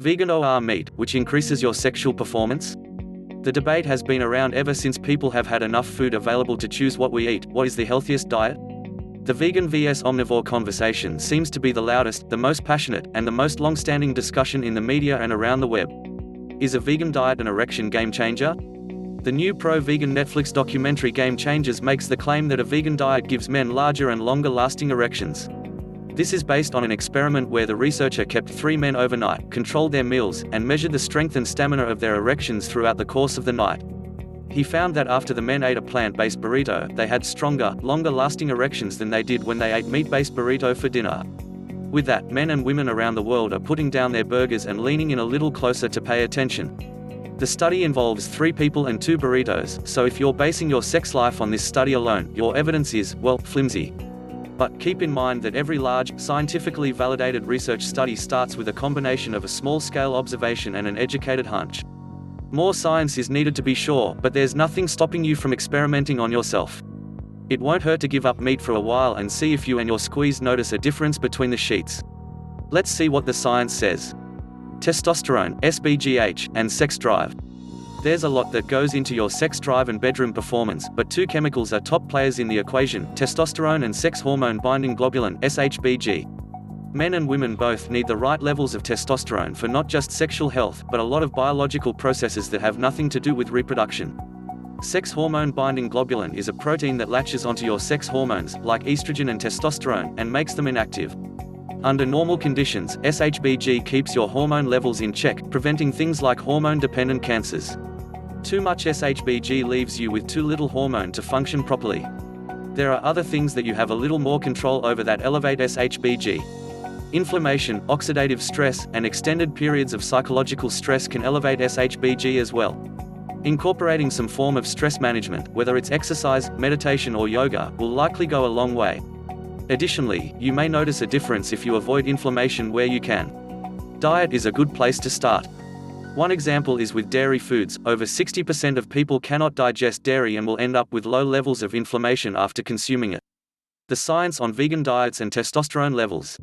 Vegan or meat, which increases your sexual performance? The debate has been around ever since people have had enough food available to choose what we eat. What is the healthiest diet? The vegan vs omnivore conversation seems to be the loudest, the most passionate, and the most long-standing discussion in the media and around the web. Is a vegan diet an erection game changer? The new pro-vegan Netflix documentary Game Changers makes the claim that a vegan diet gives men larger and longer-lasting erections. This is based on an experiment where the researcher kept 3 men overnight, controlled their meals, and measured the strength and stamina of their erections throughout the course of the night. He found that after the men ate a plant-based burrito, they had stronger, longer-lasting erections than they did when they ate meat-based burrito for dinner. With that, men and women around the world are putting down their burgers and leaning in a little closer to pay attention. The study involves 3 people and 2 burritos, so if you're basing your sex life on this study alone, your evidence is, well, flimsy. But keep in mind that every large, scientifically validated research study starts with a combination of a small-scale observation and an educated hunch. More science is needed to be sure, but there's nothing stopping you from experimenting on yourself. It won't hurt to give up meat for a while and see if you and your squeeze notice a difference between the sheets. Let's see what the science says. Testosterone, SBGH, and sex drive. There's a lot that goes into your sex drive and bedroom performance, but 2 chemicals are top players in the equation: testosterone and sex hormone binding globulin, SHBG. Men and women both need the right levels of testosterone for not just sexual health, but a lot of biological processes that have nothing to do with reproduction. Sex hormone binding globulin is a protein that latches onto your sex hormones, like estrogen and testosterone, and makes them inactive. Under normal conditions, SHBG keeps your hormone levels in check, preventing things like hormone-dependent cancers. Too much SHBG leaves you with too little hormone to function properly. There are other things that you have a little more control over that elevate SHBG. Inflammation, oxidative stress, and extended periods of psychological stress can elevate SHBG as well. Incorporating some form of stress management, whether it's exercise, meditation or yoga, will likely go a long way. Additionally, you may notice a difference if you avoid inflammation where you can. Diet is a good place to start. One example is with dairy foods. Over 60% of people cannot digest dairy and will end up with low levels of inflammation after consuming it. The science on vegan diets and testosterone levels.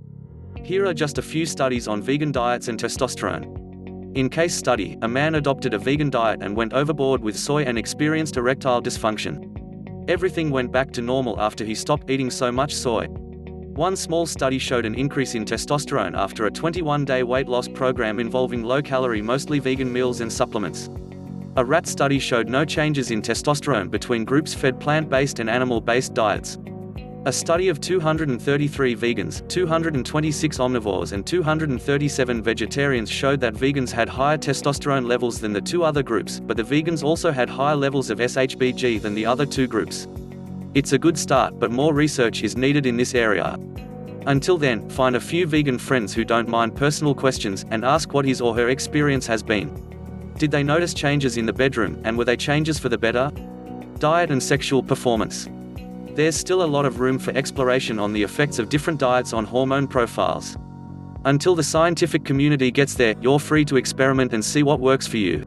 Here are just a few studies on vegan diets and testosterone. In case study, a man adopted a vegan diet and went overboard with soy and experienced erectile dysfunction. Everything went back to normal after he stopped eating so much soy. One small study showed an increase in testosterone after a 21-day weight loss program involving low-calorie, mostly vegan meals and supplements. A rat study showed no changes in testosterone between groups fed plant-based and animal-based diets. A study of 233 vegans, 226 omnivores and 237 vegetarians showed that vegans had higher testosterone levels than the 2 other groups, but the vegans also had higher levels of SHBG than the other 2 groups. It's a good start, but more research is needed in this area. Until then, find a few vegan friends who don't mind personal questions, and ask what his or her experience has been. Did they notice changes in the bedroom, and were they changes for the better? Diet and sexual performance. There's still a lot of room for exploration on the effects of different diets on hormone profiles. Until the scientific community gets there, you're free to experiment and see what works for you.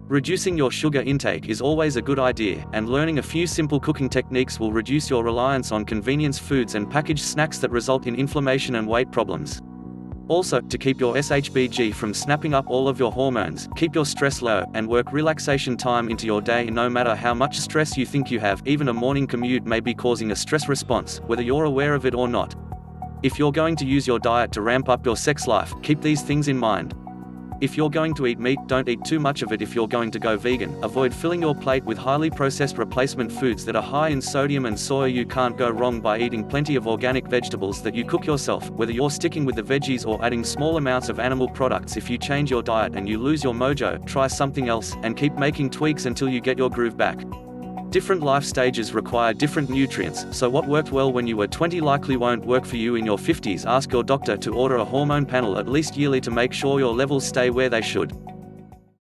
Reducing your sugar intake is always a good idea, and learning a few simple cooking techniques will reduce your reliance on convenience foods and packaged snacks that result in inflammation and weight problems. Also, to keep your SHBG from snapping up all of your hormones, keep your stress low, and work relaxation time into your day. No matter how much stress you think you have, even a morning commute may be causing a stress response, whether you're aware of it or not. If you're going to use your diet to ramp up your sex life, keep these things in mind. If you're going to eat meat, don't eat too much of it. If you're going to go vegan, avoid filling your plate with highly processed replacement foods that are high in sodium and soy. You can't go wrong by eating plenty of organic vegetables that you cook yourself, whether you're sticking with the veggies or adding small amounts of animal products. If you change your diet and you lose your mojo, try something else, and keep making tweaks until you get your groove back. Different life stages require different nutrients, so what worked well when you were 20 likely won't work for you in your 50s. Ask your doctor to order a hormone panel at least yearly to make sure your levels stay where they should.